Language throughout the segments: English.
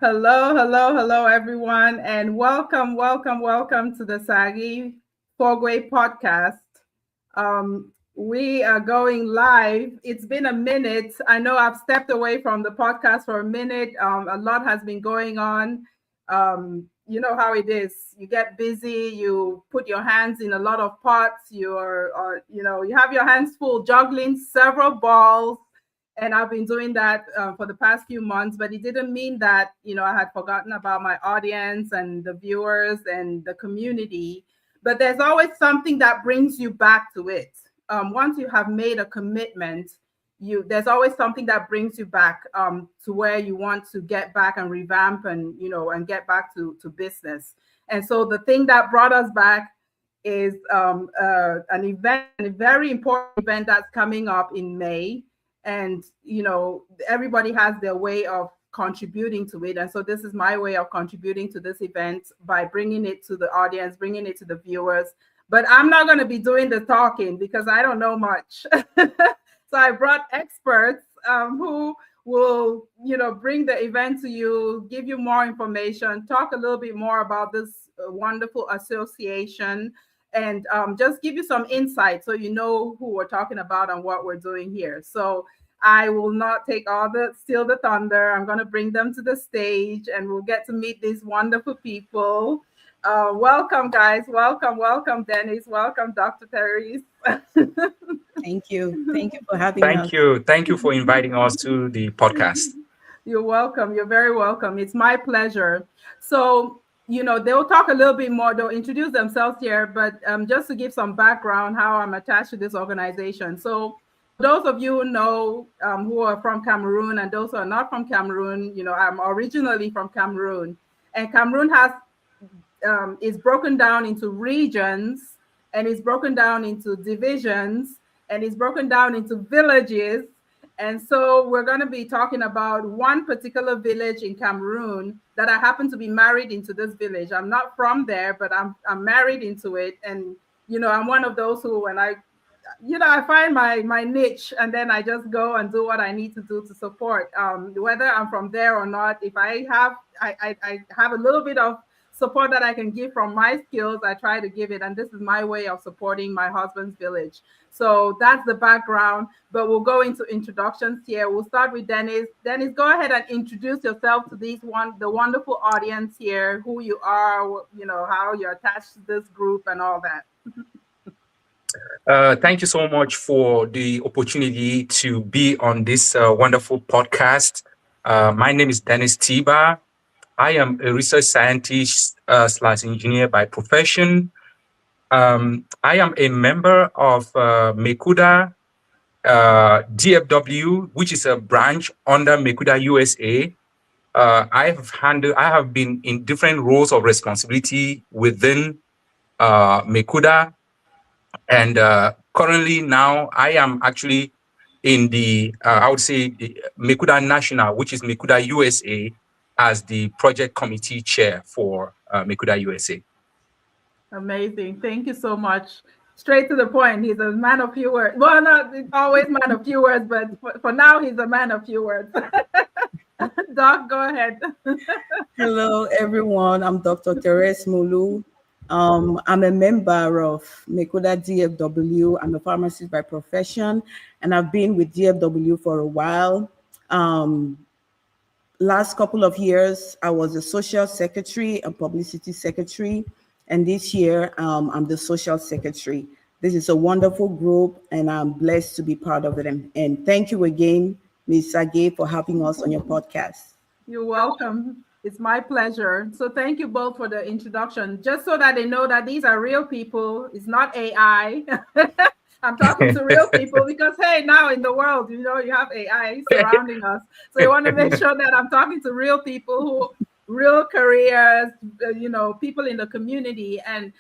Hello, hello, hello, everyone, and welcome to the Sagi Fogwe podcast. We are going live. It's been a minute. I know I've stepped away from the podcast for a minute. A lot has been going on. You know how it is. You get busy. You put your hands in a lot of pots. You have your hands full juggling several balls, and I've been doing that for the past few months. But it didn't mean that I had forgotten about my audience and the viewers and the community. But there's always something that brings you back to it. Once you have made a commitment, there's always something that brings you back to where you want to get back and revamp and get back to business. And so the thing that brought us back is an event, a very important event that's coming up in May. And everybody has their way of contributing to it, and so this is my way of contributing to this event by bringing it to the audience, bringing it to the viewers. But I'm not going to be doing the talking because I don't know much. So I brought experts who will bring the event to you, give you more information, talk a little bit more about this wonderful association, and just give you some insight so you know who we're talking about and what we're doing here. So I will not steal the thunder. I'm going to bring them to the stage and we'll get to meet these wonderful people. Welcome, guys. Welcome, Dennis. Welcome, Dr. Therese. Thank you. Thank you for having us. Thank you for inviting us to the podcast. You're welcome. You're very welcome. It's my pleasure. So, they'll talk a little bit more. They'll introduce themselves here, but just to give some background, how I'm attached to this organization. So those of you who are from Cameroon and those who are not from Cameroon, I'm originally from Cameroon, and Cameroon is broken down into regions, and is broken down into divisions, and is broken down into villages. And so we're going to be talking about one particular village in Cameroon that I happen to be married into this village. I'm not from there, but I'm married into it. And, I'm one of those who, when I find my niche, and then I just go and do what I need to do to support, whether I'm from there or not. If I have a little bit of support that I can give from my skills, I try to give it. And this is my way of supporting my husband's village. So that's the background, but we'll go into introductions here. We'll start with Dennis. Dennis, go ahead and introduce yourself to the wonderful audience here, who you are, how you're attached to this group and all that. Thank you so much for the opportunity to be on this wonderful podcast. My name is Dennis Tiba. I am a research scientist / engineer by profession. I am a member of MECUDA, DFW, which is a branch under MECUDA USA. I have been in different roles of responsibility within MECUDA, and currently now I am actually in the I would say the MECUDA National, which is MECUDA USA, as the project committee chair for MECUDA USA. Amazing. Thank you so much. Straight to the point. He's a man of few words. Well, not always man of few words, but for now, he's a man of few words. Doc, go ahead. Hello, everyone. I'm Dr. Therese Mulu. I'm a member of MECUDA DFW. I'm a pharmacist by profession, and I've been with DFW for a while. Last couple of years, I was a social secretary and publicity secretary. And this year, I'm the social secretary. This is a wonderful group, and I'm blessed to be part of it. And thank you again, Ms. Sagi, for having us on your podcast. You're welcome. It's my pleasure. So thank you both for the introduction. Just so that they know that these are real people. It's not AI. I'm talking to real people because, hey, now in the world, you have AI surrounding us. So you want to make sure that I'm talking to real people who real careers, people in the community. And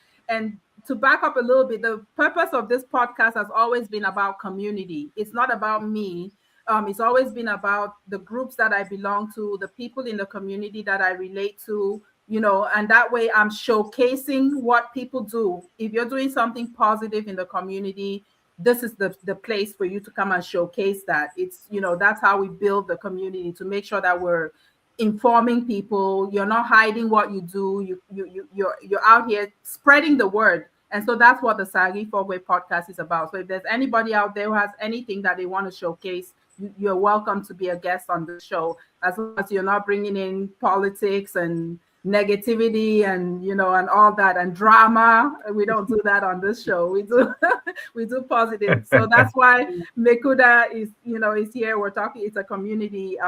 to back up a little bit, the purpose of this podcast has always been about community. It's not about me. It's always been about the groups that I belong to, the people in the community that I relate to, and that way I'm showcasing what people do. If you're doing something positive in the community, this is the place for you to come and showcase that. It's, that's how we build the community, to make sure that we're informing people. You're not hiding what you do. You're out here spreading the word. And so that's what the Sagi Fogwe podcast is about. So if there's anybody out there who has anything that they want to showcase, you're welcome to be a guest on the show, as long as you're not bringing in politics and negativity and and all that and drama. We don't do that on this show. We do we do positive. So that's why MECUDA is here. We're talking. It's a community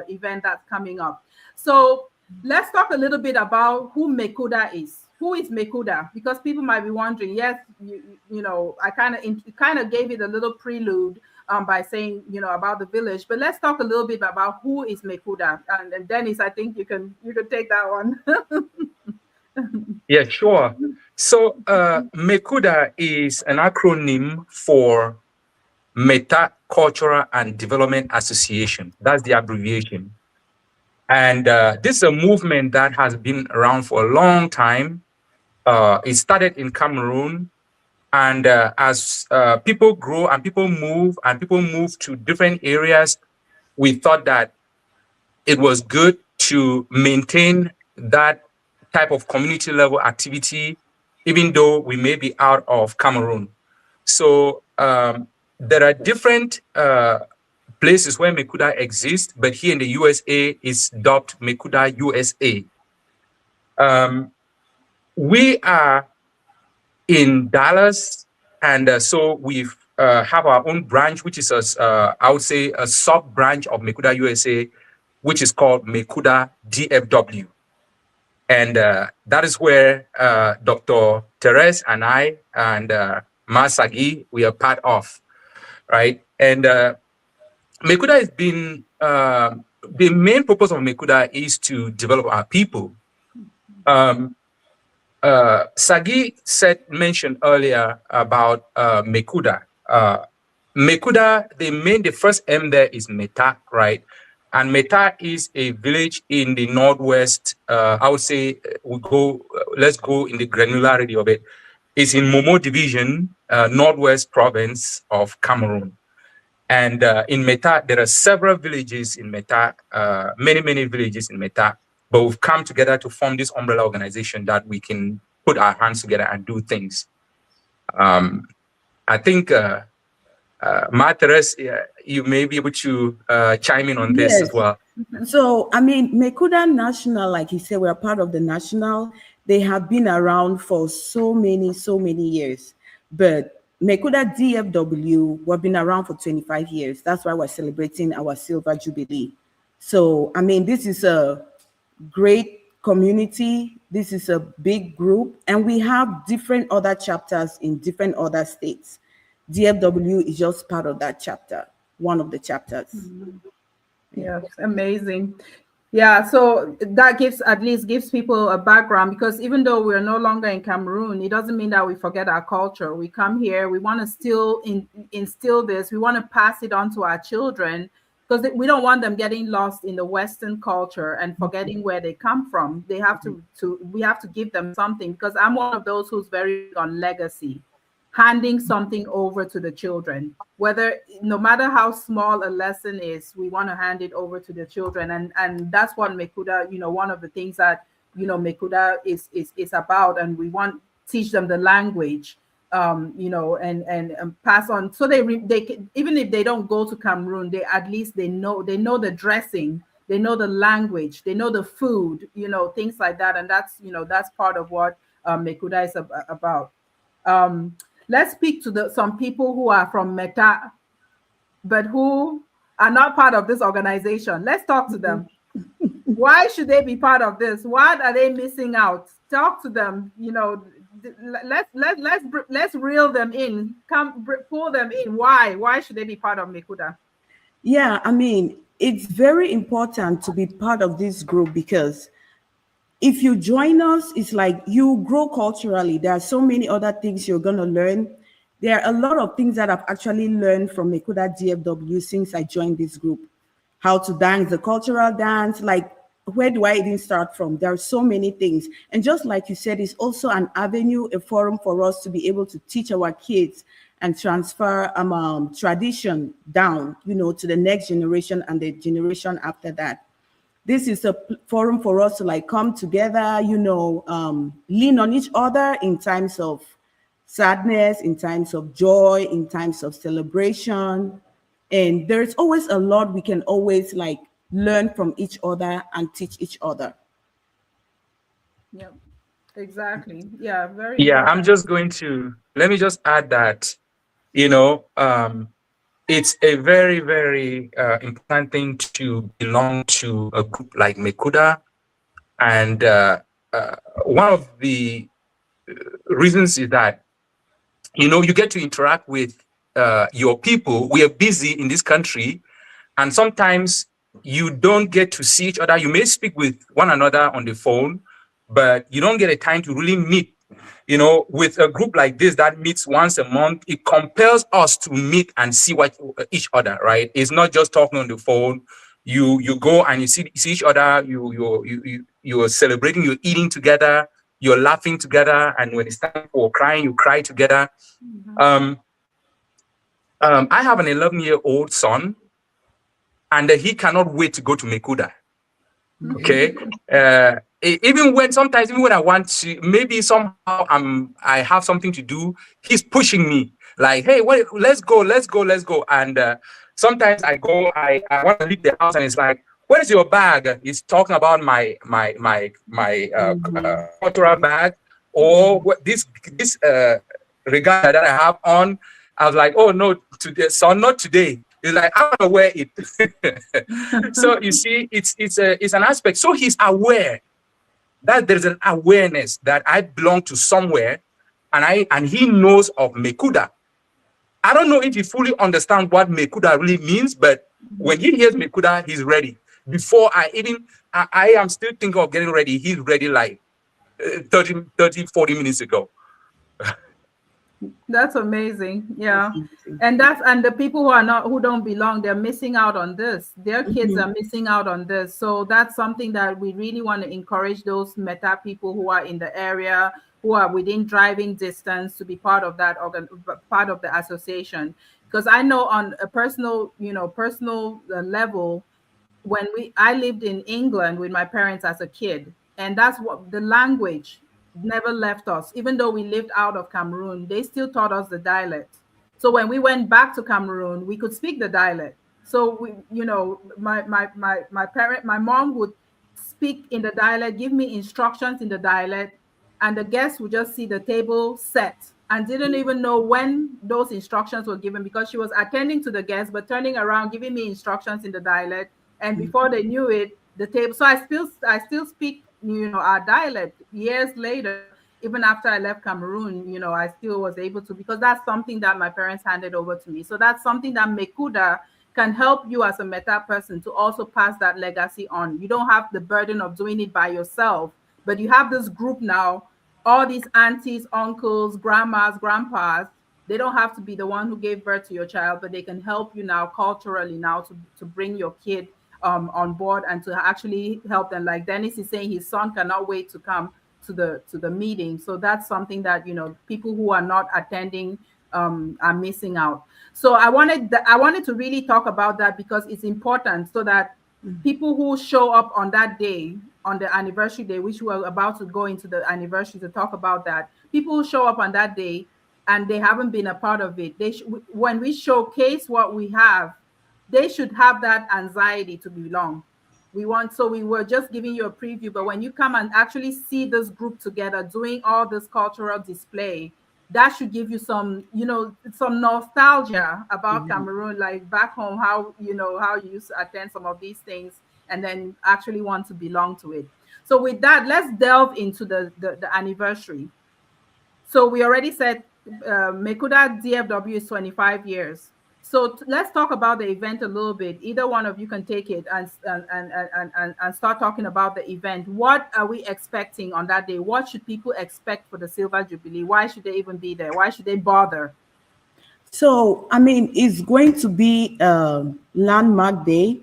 event that's coming up. So let's talk a little bit about who MECUDA is. Who is MECUDA? Because people might be wondering. Yes, I kind of gave it a little prelude by saying about the village, but let's talk a little bit about who is MECUDA. And Dennis, I think you can take that one. Yeah, sure. So MECUDA is an acronym for Metta Cultural and Development Association. That's the abbreviation. And this is a movement that has been around for a long time. It started in Cameroon. And as people grow and people move to different areas, we thought that it was good to maintain that type of community level activity, even though we may be out of Cameroon. So there are different places where MECUDA exists, but here in the USA, it's dubbed MECUDA USA. We are in Dallas, and so we have our own branch, which is I would say a sub branch of MECUDA USA, which is called MECUDA DFW, and that is where Dr. Therese and I and Masagi we are part of, right? And MECUDA has been the main purpose of MECUDA is to develop our people. Sagi mentioned earlier about MECUDA. MECUDA, the first M there is Metta, right? And Metta is a village in the northwest. I would say let's go in the granularity of it. It's in Momo Division, northwest province of Cameroon. And in Metta, there are several villages in Metta, many villages in Metta. But we've come together to form this umbrella organization that we can put our hands together and do things. I think, Therese, you may be able to chime in on this as well. So, I mean, MECUDA National, like he said, we're part of the National. They have been around for so many years. But MECUDA DFW, we've been around for 25 years. That's why we're celebrating our Silver Jubilee. So, I mean, this is a great community. This is a big group, and we have different other chapters in different other states. DFW is just part of that chapter, one of the chapters. Yes, amazing. Yeah, so that at least gives people a background, because even though we're no longer in Cameroon, it doesn't mean that we forget our culture. We come here, we want to still instill this, we want to pass it on to our children, because we don't want them getting lost in the Western culture and forgetting where they come from. They have we have to give them something, because I'm one of those who's very big on legacy, handing something over to the children, no matter how small a lesson is, we want to hand it over to the children. And that's what MECUDA, one of the things that, MECUDA is about. And we want to teach them the language, and pass on, so they can, even if they don't go to Cameroon, at least they know the dressing, they know the language, they know the food, things like that. And that's part of what MECUDA is about. Let's speak to some people who are from Metta, but who are not part of this organization. Let's talk to them. Why should they be part of this? What are they missing out? Talk to them. Let's reel them in. Pull them in. Why should they be part of MECUDA? Yeah, I mean, it's very important to be part of this group, because if you join us, it's like you grow culturally. There are so many other things you're going to learn. There are a lot of things that I've actually learned from MECUDA DFW since I joined this group. How to dance, the cultural dance, like, where do I even start from? There are so many things. And just like you said, it's also an avenue, a forum for us to be able to teach our kids and transfer tradition down, to the next generation and the generation after that. This is a forum for us to like come together, you know, lean on each other in times of sadness, in times of joy, in times of celebration. And there's always a lot we can always like learn from each other and teach each other. Yep, exactly. Yeah, very Yeah, I'm important. just going to, let me just add that, you know, it's a very, very important thing to belong to a group like MECUDA. And one of the reasons is that, you know, you get to interact with your people. We are busy in this country, and sometimes you don't get to see each other. You may speak with one another on the phone, but you don't get a time to really meet. You know, with a group like this that meets once a month, it compels us to meet and see what each other, right? It's not just talking on the phone. You go and you see each other. You're celebrating. You're eating together. You're laughing together. And when it's time for crying, you cry together. I have an 11-year-old son, and he cannot wait to go to MECUDA. Okay. Even when I want to, maybe somehow I have something to do, he's pushing me like, hey, wait, let's go. And sometimes I go, I want to leave the house, and it's like, where's your bag? He's talking about my cultural bag, or what this regalia that I have on. I was like, oh no, today, son, not today. He's like, I want to wear it. So you see, it's an aspect. So he's aware that there's an awareness that I belong to somewhere, and he knows of MECUDA. I don't know if he fully understands what MECUDA really means, but when he hears MECUDA, he's ready. Before I am still thinking of getting ready. He's ready like 30, 40 minutes ago. That's amazing. Yeah. And the people who don't belong, they're missing out on this. Their kids are missing out on this. So that's something that we really want to encourage those Metta people who are in the area, who are within driving distance, to be part of that part of the association. Because I know on a personal level, when I lived in England with my parents as a kid, and that's what the language never left us. Even though we lived out of Cameroon, they still taught us the dialect. So when we went back to Cameroon, we could speak the dialect. So we, my mom would speak in the dialect, give me instructions in the dialect, and the guests would just see the table set and didn't even know when those instructions were given, because she was attending to the guests but turning around giving me instructions in the dialect, and before they knew it, the table. So I still speak our dialect years later. Even after I left Cameroon, I still was able to, because that's something that my parents handed over to me. So that's something that MECUDA can help you as a Metta person to also pass that legacy on. You don't have the burden of doing it by yourself, but you have this group now, all these aunties, uncles, grandmas, grandpas. They don't have to be the one who gave birth to your child, but they can help you now culturally now to bring your kid on board and to actually help them. Like Dennis is saying, his son cannot wait to come to the meeting. So that's something that people who are not attending are missing out. So I wanted to really talk about that, because it's important, so that people who show up on that day, on the anniversary day, which we're about to go into the anniversary to talk about that, people who show up on that day and they haven't been a part of it, when we showcase what we have, they should have that anxiety to belong. We were just giving you a preview, but when you come and actually see this group together doing all this cultural display, that should give you some nostalgia about Cameroon, like back home, how you used to attend some of these things and then actually want to belong to it. So with that, let's delve into the anniversary. So we already said MECUDA DFW is 25 years. So let's talk about the event a little bit. Either one of you can take it and start talking about the event. What are we expecting on that day? What should people expect for the Silver Jubilee? Why should they even be there? Why should they bother? So, I mean, it's going to be a landmark day.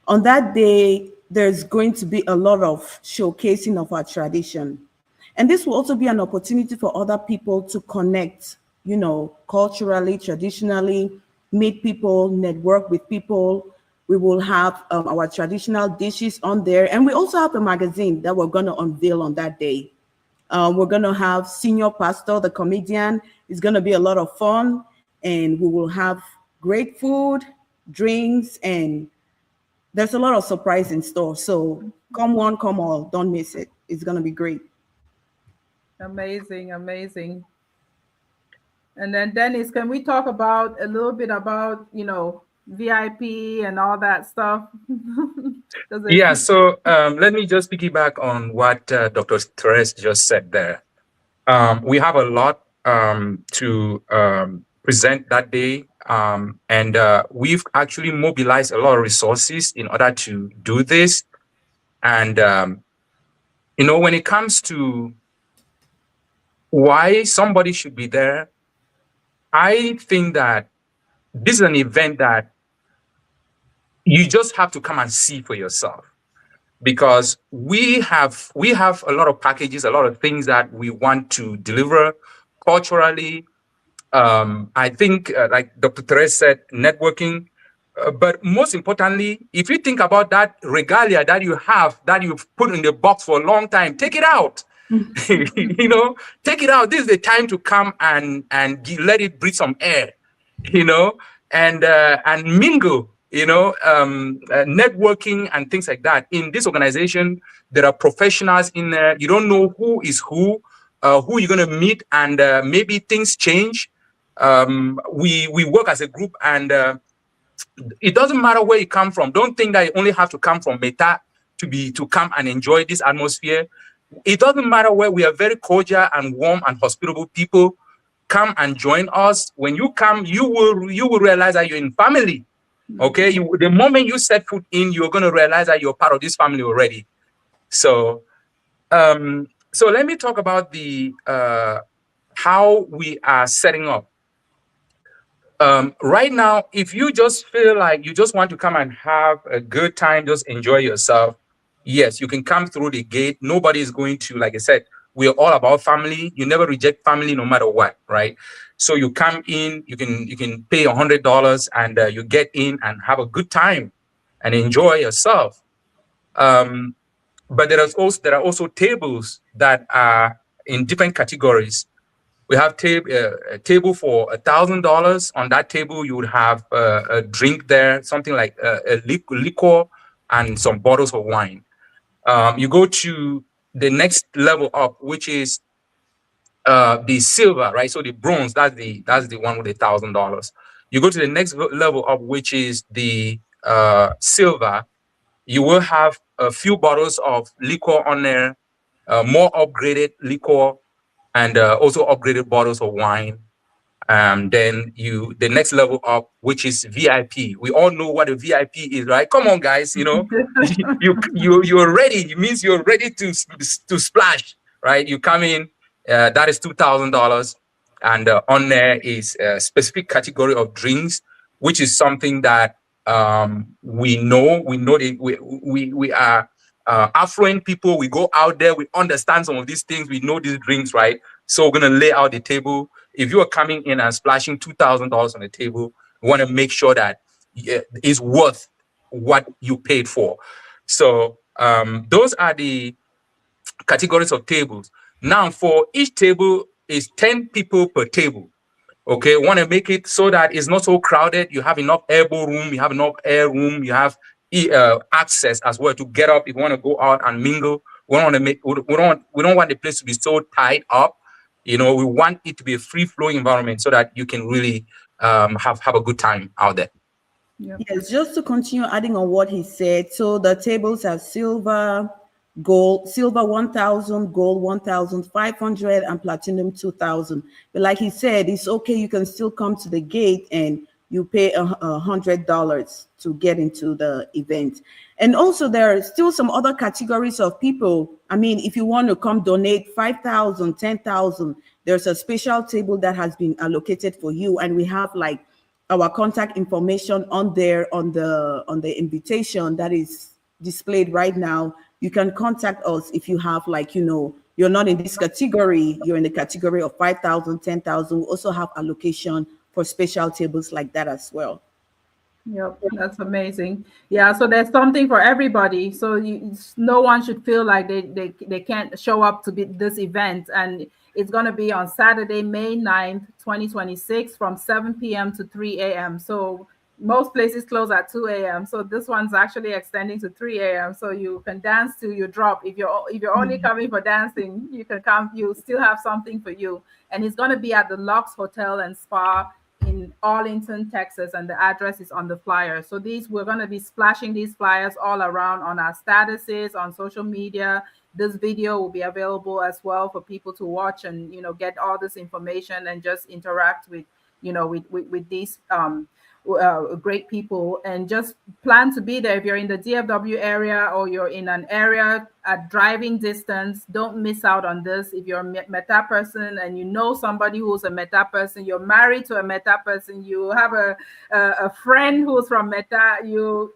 On that day, there's going to be a lot of showcasing of our tradition. And this will also be an opportunity for other people to connect, culturally, traditionally, meet people, network with people. We will have our traditional dishes on there. And we also have a magazine that we're going to unveil on that day. We're going to have Senior Pastor, the comedian. It's going to be a lot of fun. And we will have great food, drinks, and there's a lot of surprise in store. So come one, come all. Don't miss it. It's going to be great. Amazing, amazing. And then Dennis, can we talk about a little bit about, VIP and all that stuff? Yeah, so let me just piggyback on what Dr. Therese just said there. We have a lot to present that day, and we've actually mobilized a lot of resources in order to do this. And, when it comes to why somebody should be there, I think that this is an event that you just have to come and see for yourself, because we have a lot of packages, a lot of things that we want to deliver culturally. I think, like Dr. Therese said, networking. But most importantly, if you think about that regalia that you have, that you've put in the box for a long time, take it out. Take it out. This is the time to come and let it breathe some air, and mingle, networking and things like that. In this organization, there are professionals in there. You don't know who is who you're going to meet, and maybe things change. We work as a group, and it doesn't matter where you come from. Don't think that you only have to come from Metta to come and enjoy this atmosphere. It doesn't matter where. We are very cordial and warm and hospitable people. Come and join us. When you come, you will realize that you're in family. Okay, the moment you set foot in, you're going to realize that you're part of this family already. So, so let me talk about the how we are setting up. Right now, if you just feel like you just want to come and have a good time, just enjoy yourself, yes, you can come through the gate. Nobody is going to, like I said, we're all about family. You never reject family no matter what, right? So you come in, you can pay $100 and you get in and have a good time and enjoy yourself. But there are also tables that are in different categories. We have a table for $1,000. On that table, you would have a drink there, something like a liquor and some bottles of wine. You go to the next level up, which is the silver, right? So the bronze, that's the one with $1,000. You go to the next level up, which is the silver. You will have a few bottles of liquor on there, more upgraded liquor, and also upgraded bottles of wine. Then the next level up, which is VIP. We all know what a VIP is, right? Come on, guys, you're ready. It means you're ready to splash, right? You come in, that is $2,000, and on there is a specific category of drinks, which is something that we know that we are affluent people. We go out there, we understand some of these things, we know these drinks, right? So we're going to lay out the table. If you are coming in and splashing $2,000 on the table, we want to make sure that it's worth what you paid for. So those are the categories of tables. Now, for each table is 10 people per table. Okay, want to make it so that it's not so crowded. You have enough elbow room, you have enough air room, you have access as well to get up if you want to go out and mingle. We don't want the place to be so tied up. We want it to be a free-flowing environment so that you can really have a good time out there. Yep. Yes, just to continue adding on what he said. So the tables are silver, gold, silver 1,000, gold 1,500, and platinum 2,000. But like he said, it's okay. You can still come to the gate and you pay $100 to get into the event. And also there are still some other categories of people. I mean, if you want to come donate 5,000, 10,000, there's a special table that has been allocated for you. And we have like our contact information on there on the invitation that is displayed right now. You can contact us if you have you're not in this category, you're in the category of 5,000, 10,000. We also have allocation for special tables like that as well. Yep, that's amazing. Yeah, so there's something for everybody. So no one should feel like they can't show up to this event. And it's going to be on Saturday, May 9th, 2026 from 7 p.m. to 3 a.m. So most places close at 2 a.m. So this one's actually extending to 3 a.m. So you can dance till you drop. If you're only coming for dancing, you can come, you still have something for you. And it's going to be at the Lux Hotel and Spa in Arlington, Texas, and the address is on the flyer. So we're going to be splashing these flyers all around on our statuses, on social media. This video will be available as well for people to watch and, get all this information and just interact with, with these great people, and just plan to be there. If you're in the DFW area or you're in an area at driving distance, don't miss out on this. If you're a Metta person and you know somebody who's a Metta person, you're married to a Metta person, you have a friend who's from Metta,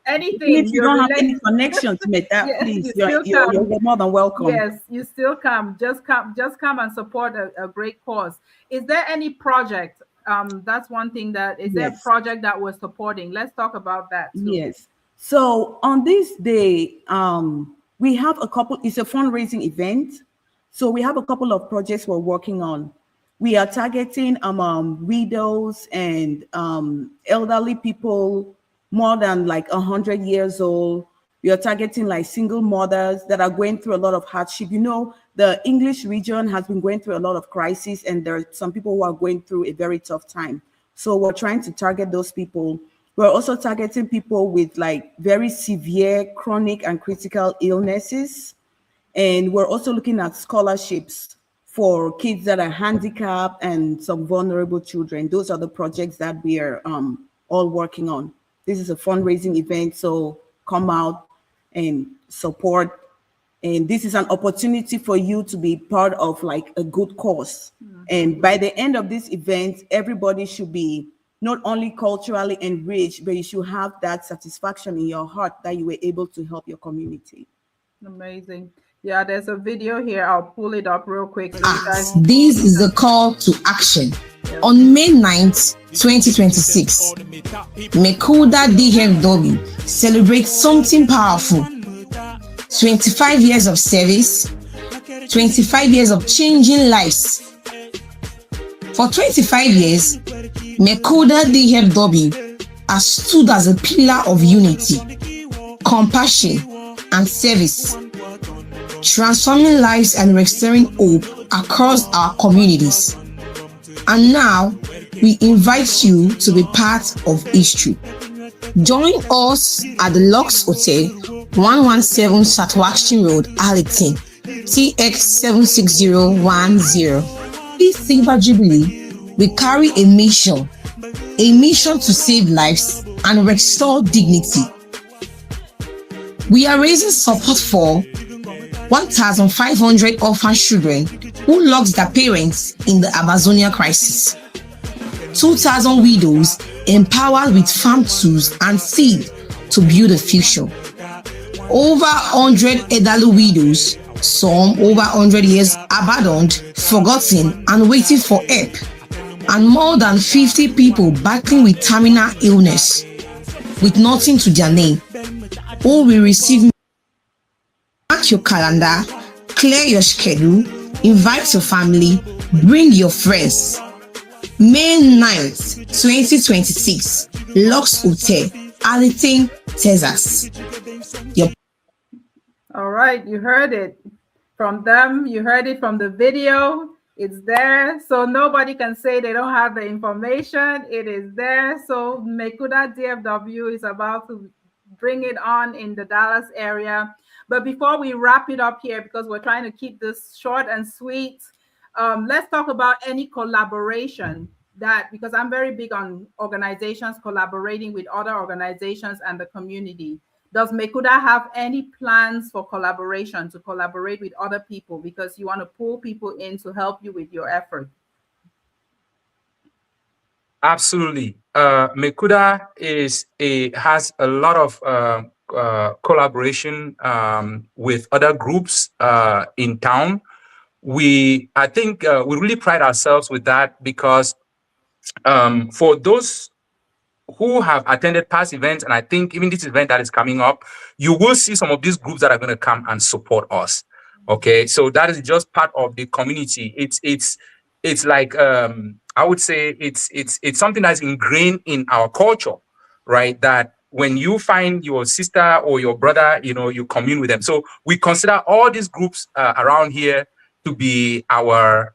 anything. Even if you don't have any connection to Metta, yes, please, you're more than welcome. Yes, you still come. Just come and support a great cause. Is there any project? That's one thing there a project that we're supporting? Let's talk about that too. Yes. So on this day, we have it's a fundraising event. So we have a couple of projects we're working on. We are targeting widows and elderly people more than like 100 years old. We are targeting like single mothers that are going through a lot of hardship. The English region has been going through a lot of crisis, and there are some people who are going through a very tough time. So we're trying to target those people. We're also targeting people with like very severe chronic and critical illnesses. And we're also looking at scholarships for kids that are handicapped and some vulnerable children. Those are the projects that we are all working on. This is a fundraising event, so come out and support. And this is an opportunity for you to be part of like a good cause. Mm-hmm. And by the end of this event, everybody should be not only culturally enriched, but you should have that satisfaction in your heart that you were able to help your community. Amazing. Yeah, there's a video here. I'll pull it up real quick. This is the call to action. Yes. On May 9th, 2026, MECUDA DFW celebrates something powerful. 25 years of service, 25 years of changing lives. For 25 years, MECUDA DFW has stood as a pillar of unity, compassion, and service, transforming lives and restoring hope across our communities. And now, we invite you to be part of history. Join us at the Lux Hotel, 117 Southwestern Road, Arlington, TX 76010. This Silver Jubilee, we carry a mission to save lives and restore dignity. We are raising support for 1,500 orphan children who lost their parents in the Amazonia crisis, 2,000 widows empowered with farm tools and seed to build a future, over 100 elderly widows, some over 100 years abandoned, forgotten, and waiting for help, and more than 50 people battling with terminal illness with nothing to their name, who will receive. Mark your calendar, clear your schedule, invite your family, bring your friends. May 9th, 2026, Lux Hotel, Arlington, Texas. All right, you heard it from them. You heard it from the video. It's there. So nobody can say they don't have the information. It is there. So MECUDA DFW is about to bring it on in the Dallas area. But before we wrap it up here, because we're trying to keep this short and sweet, let's talk about any collaboration because I'm very big on organizations collaborating with other organizations and the community. Does MECUDA have any plans for collaboration, to collaborate with other people, because you want to pull people in to help you with your effort? Absolutely. MECUDA has a lot of collaboration with other groups in town. I think we really pride ourselves with that, because for those who have attended past events, and I think even this event that is coming up, you will see some of these groups that are going to come and support us. Okay, so that is just part of the community. It's like I would say it's something that's ingrained in our culture, right? That when you find your sister or your brother, you commune with them. So we consider all these groups around here to be our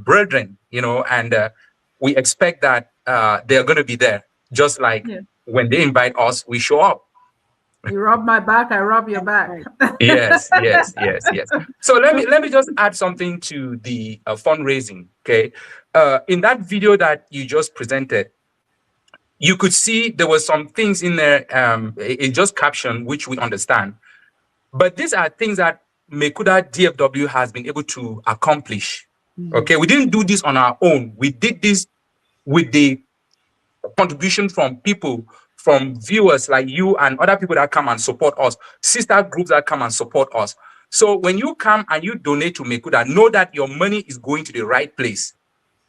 brethren, and we expect that they're going to be there, just like when they invite us, we show up. You rub my back, I rub your back. Yes. So let me just add something to the fundraising. Okay, in that video that you just presented, you could see there were some things in there. It just captioned, which we understand, but these are things that MECUDA DFW has been able to accomplish. Okay, we didn't do this on our own. We did this with the contribution from people, from viewers like you and other people that come and support us, sister groups that come and support us. So when you come and you donate to MECUDA, know that your money is going to the right place.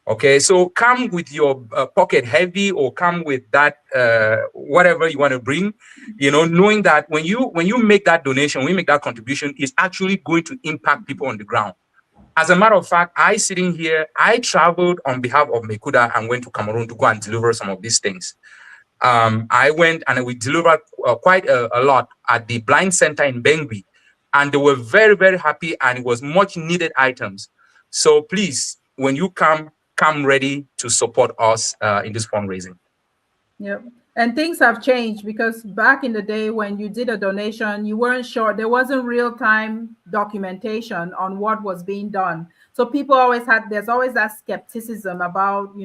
Okay, so come with your pocket heavy, or come with that whatever you want to bring, knowing that when you make that donation, when you make that contribution, it's actually going to impact people on the ground. As a matter of fact, sitting here, I traveled on behalf of MECUDA and went to Cameroon to go and deliver some of these things. I went and we delivered quite a lot at the blind center in Bengui, and they were very, very happy, and it was much needed items. So please, when you come ready to support us in this fundraising. Yep. And things have changed, because back in the day when you did a donation, you weren't sure. There wasn't real-time documentation on what was being done. So people there's always that skepticism about,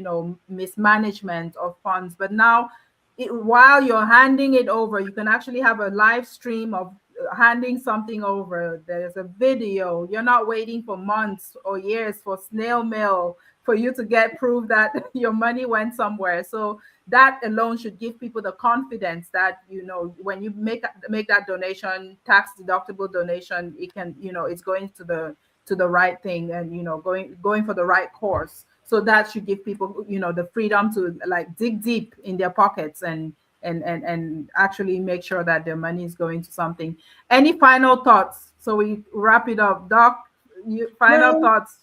mismanagement of funds. But now, while you're handing it over, you can actually have a live stream of handing something over. There's a video. You're not waiting for months or years for snail mail for you to get proof that your money went somewhere. So that alone should give people the confidence that, when you make that donation, tax deductible donation, it can, it's going to the right thing, and, going for the right course. So that should give people, the freedom to dig deep in their pockets and actually make sure that their money is going to something. Any final thoughts? So we wrap it up. Doc, final thoughts?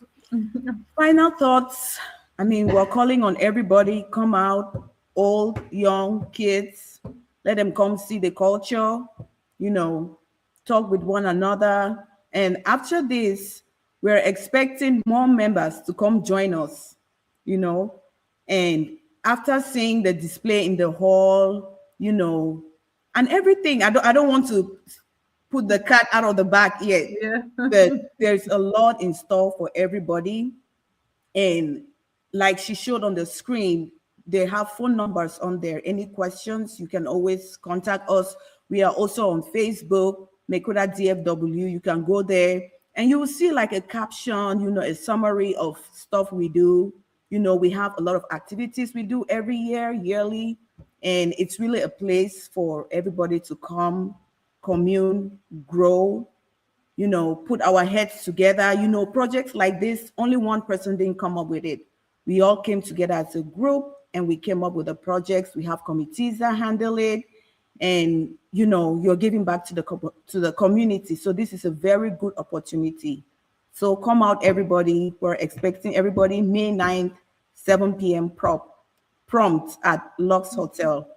Final thoughts. I mean, we're calling on everybody, come out, old, young, kids, let them come see the culture, talk with one another. And after this, we're expecting more members to come join us, and after seeing the display in the hall, and everything, I don't want to put the cat out of the bag yet, but there's a lot in store for everybody. And like she showed on the screen, they have phone numbers on there. Any questions, you can always contact us. We are also on Facebook, MECUDA DFW. You can go there and you will see a caption, a summary of stuff we do. We have a lot of activities we do every year, yearly, and it's really a place for everybody to come, commune, grow, put our heads together. Projects like this, only one person didn't come up with it. We all came together as a group and we came up with the projects. We have committees that handle it, and you're giving back to the community. So this is a very good opportunity. So come out, everybody. We're expecting everybody May 9th, 7 p.m. prompt at Lux Hotel,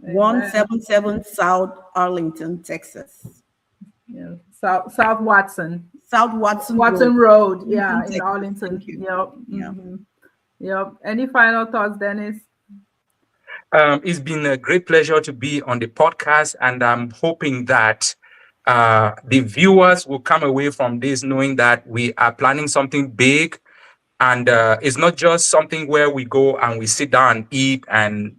177 South Arlington, Texas. Yeah, South Watson Road. Yeah, in Arlington. Yep. Any final thoughts, Dennis? It's been a great pleasure to be on the podcast, and I'm hoping that the viewers will come away from this knowing that we are planning something big, and it's not just something where we go and we sit down and eat, and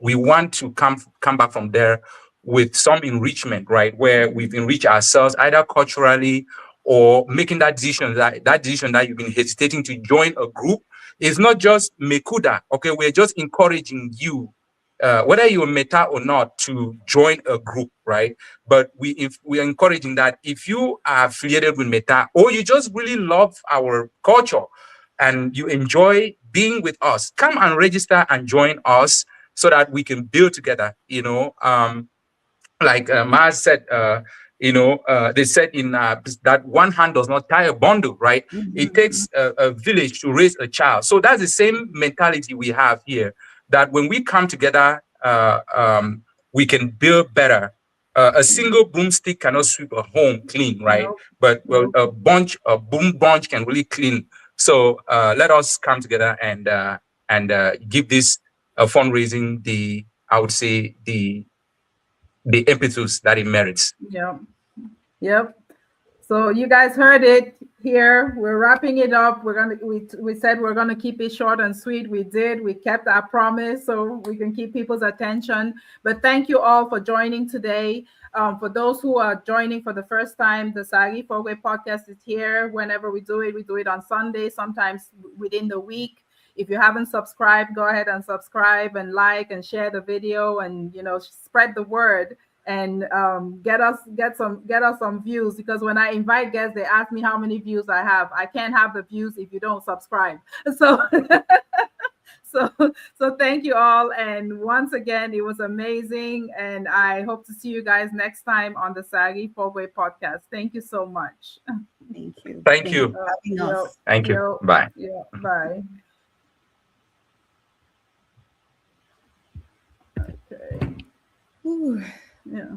we want to come back from there with some enrichment, right? Where we've enriched ourselves either culturally or making that decision that you've been hesitating to join a group. It's not just MECUDA, okay? We're just encouraging you, whether you're Metta or not, to join a group, right? But we're encouraging that if you are affiliated with Metta, or you just really love our culture and you enjoy being with us, come and register and join us so that we can build together. Like Maz said, they said in that one hand does not tie a bundle, right? It takes a village to raise a child. So that's the same mentality we have here, that when we come together, we can build better. A single broomstick cannot sweep a home clean, right? Nope. But a boom bunch can really clean. So let us come together and give this fundraising I would say the impetus that it merits. Yep. So you guys heard it here. We're wrapping it up. We said we're gonna keep it short and sweet. We did. We kept our promise, so we can keep people's attention. But thank you all for joining today. For those who are joining for the first time, the Sagi Fogwe podcast is here. Whenever we do it on Sunday, sometimes within the week. If you haven't subscribed, go ahead and subscribe and like and share the video, and spread the word. And get us some views, because when I invite guests, they ask me how many views I have. I can't have the views if you don't subscribe. So so thank you all, and once again, it was amazing, and I hope to see you guys next time on the Sagi Fogwe podcast. Thank you so much. Thank you. Thank you. Thank you. Bye. Yeah, bye. Okay. Ooh. Yeah.